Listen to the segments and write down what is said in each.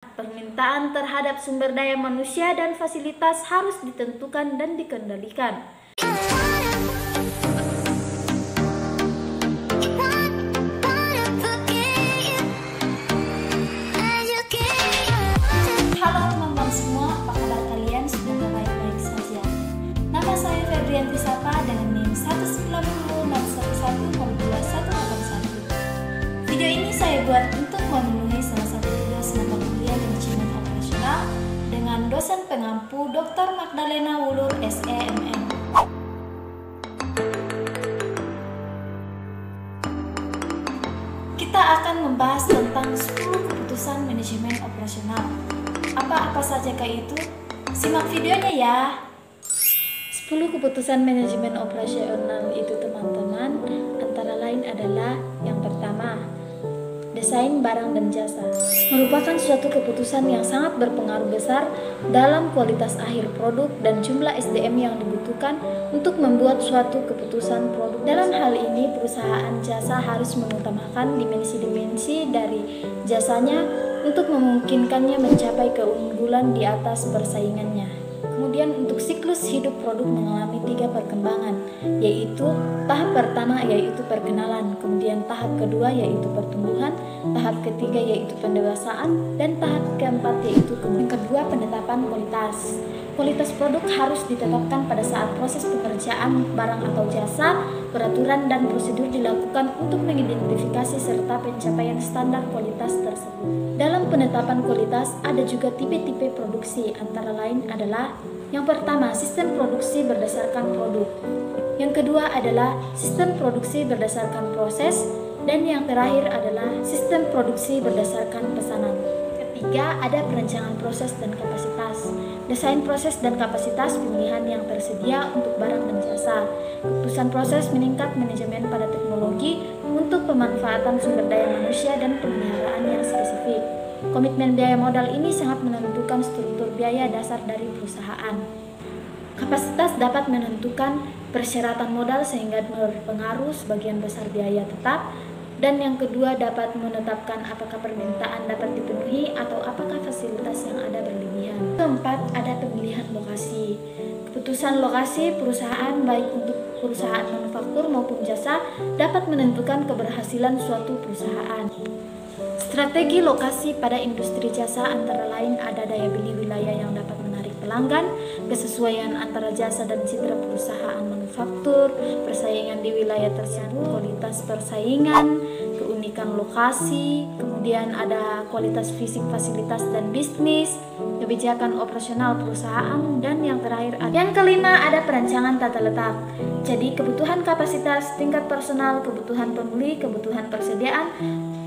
Permintaan terhadap sumber daya manusia dan fasilitas harus ditentukan dan dikendalikan. Halo teman-teman semua, apa kabar kalian? Semoga baik-baik saja. Nama saya Febrianti Sapa dengan NIM 19061021181. Video ini saya buat untuk memenuhi salah satu tugas mata kuliah manajemen operasional dengan dosen pengampu Dr. Magdalena Wulur SEMM. Kita akan membahas tentang 10 keputusan manajemen operasional. Apa saja itu? Simak videonya ya. 10 keputusan manajemen operasional itu teman-teman, antara lain adalah yang pertama, desain barang dan jasa. Merupakan suatu keputusan yang sangat berpengaruh besar dalam kualitas akhir produk dan jumlah SDM yang dibutuhkan untuk membuat suatu keputusan produk. Dalam hal ini, perusahaan jasa harus mengutamakan dimensi-dimensi dari jasanya untuk memungkinkannya mencapai keunggulan di atas persaingannya. Kemudian untuk siklus hidup produk mengalami 3 perkembangan, yaitu tahap pertama yaitu perkenalan, kemudian tahap kedua yaitu pertumbuhan, tahap ketiga yaitu pendewasaan, dan tahap keempat yaitu kedua penetapan kualitas. Kualitas produk harus ditetapkan pada saat proses pekerjaan barang atau jasa, peraturan dan prosedur dilakukan untuk mengidentifikasi serta pencapaian standar kualitas tersebut. Dalam penetapan kualitas ada juga tipe-tipe produksi, antara lain adalah yang pertama, sistem produksi berdasarkan produk. Yang kedua adalah sistem produksi berdasarkan proses, dan yang terakhir adalah sistem produksi berdasarkan pesanan. Ketiga, ada perencanaan proses dan kapasitas. Desain proses dan kapasitas pemilihan yang tersedia untuk barang dan jasa. Keputusan proses meningkat manajemen pada teknologi untuk pemanfaatan sumber daya manusia dan pemeliharaan yang spesifik. Komitmen biaya modal ini sangat menentukan struktur biaya dasar dari perusahaan. Kapasitas dapat menentukan persyaratan modal sehingga berpengaruh sebagian besar biaya tetap. Dan yang kedua dapat menetapkan apakah permintaan dapat dipenuhi atau apakah fasilitas yang ada berlebihan. Keempat, ada pemilihan lokasi. Keputusan lokasi perusahaan baik untuk perusahaan manufaktur maupun jasa dapat menentukan keberhasilan suatu perusahaan. Strategi lokasi pada industri jasa antara lain ada daya beli wilayah yang dapat menarik pelanggan, kesesuaian antara jasa dan citra perusahaan manufaktur, persaingan di wilayah tersebut, kualitas persaingan, keunikan lokasi, kemudian ada kualitas fisik fasilitas dan bisnis, kebijakan operasional perusahaan, dan yang terakhir yang kelima ada perancangan tata letak. Jadi kebutuhan kapasitas, tingkat personal, kebutuhan pembeli, kebutuhan persediaan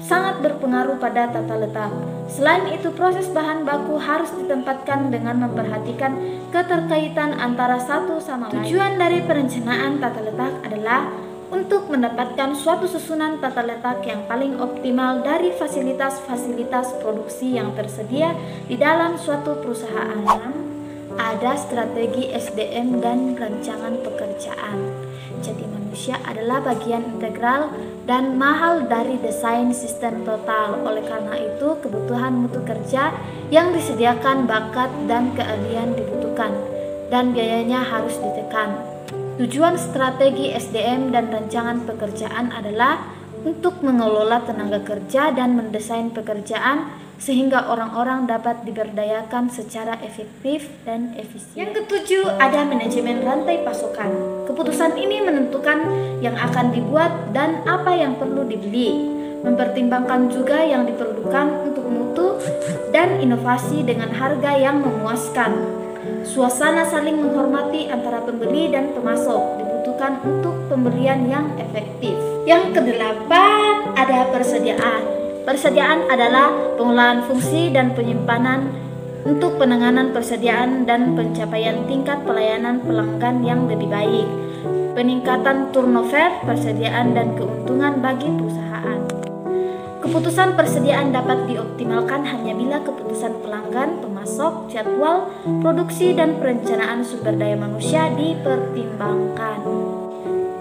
sangat berpengaruh pada tata letak. Selain itu, proses bahan baku harus ditempatkan dengan memperhatikan keterkaitan antara satu sama lain. Tujuan dari perencanaan tata letak adalah untuk mendapatkan suatu susunan tata letak yang paling optimal dari fasilitas-fasilitas produksi yang tersedia di dalam suatu perusahaan. Ada strategi SDM dan rancangan pekerjaan. Jadi manusia adalah bagian integral dan mahal dari desain sistem total. Oleh karena itu, kebutuhan mutu kerja yang disediakan, bakat dan keahlian dibutuhkan, dan biayanya harus ditekan. Tujuan strategi SDM dan rancangan pekerjaan adalah untuk mengelola tenaga kerja dan mendesain pekerjaan sehingga orang-orang dapat diberdayakan secara efektif dan efisien. Yang ketujuh, ada manajemen rantai pasokan. Keputusan ini menentukan yang akan dibuat dan apa yang perlu dibeli, mempertimbangkan juga yang diperlukan untuk mutu dan inovasi dengan harga yang memuaskan. Suasana saling menghormati antara pembeli dan pemasok dibutuhkan untuk pembelian yang efektif. Yang kedelapan, ada persediaan. Persediaan adalah pengolahan fungsi dan penyimpanan untuk penanganan persediaan dan pencapaian tingkat pelayanan pelanggan yang lebih baik, peningkatan turnover persediaan dan keuntungan bagi perusahaan. Keputusan persediaan dapat dioptimalkan hanya bila keputusan pelanggan, pemasok, jadwal, produksi, dan perencanaan sumber daya manusia dipertimbangkan.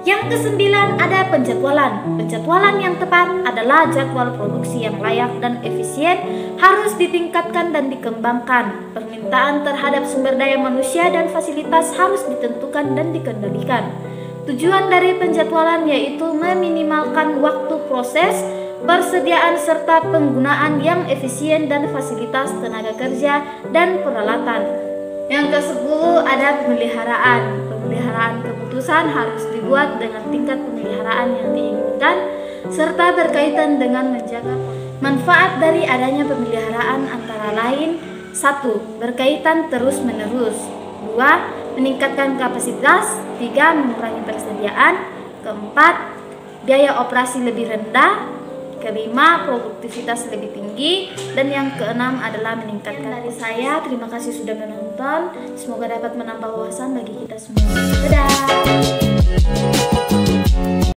Yang kesembilan ada penjadwalan. Penjadwalan yang tepat adalah jadwal produksi yang layak dan efisien harus ditingkatkan dan dikembangkan. Permintaan terhadap sumber daya manusia dan fasilitas harus ditentukan dan dikendalikan. Tujuan dari penjadwalan yaitu meminimalkan waktu proses, persediaan serta penggunaan yang efisien dan fasilitas tenaga kerja dan peralatan. Yang ke-10 ada pemeliharaan. Pemeliharaan keputusan harus dibuat dengan tingkat pemeliharaan yang diinginkan serta berkaitan dengan menjaga manfaat dari adanya pemeliharaan antara lain 1. Berkaitan terus-menerus 2. Meningkatkan kapasitas 3. Mengurangi persediaan 4. Biaya operasi lebih rendah kelima, produktivitas lebih tinggi, dan yang keenam adalah meningkatkan. Dari saya, terima kasih sudah menonton. Semoga dapat menambah wawasan bagi kita semua. Dadah.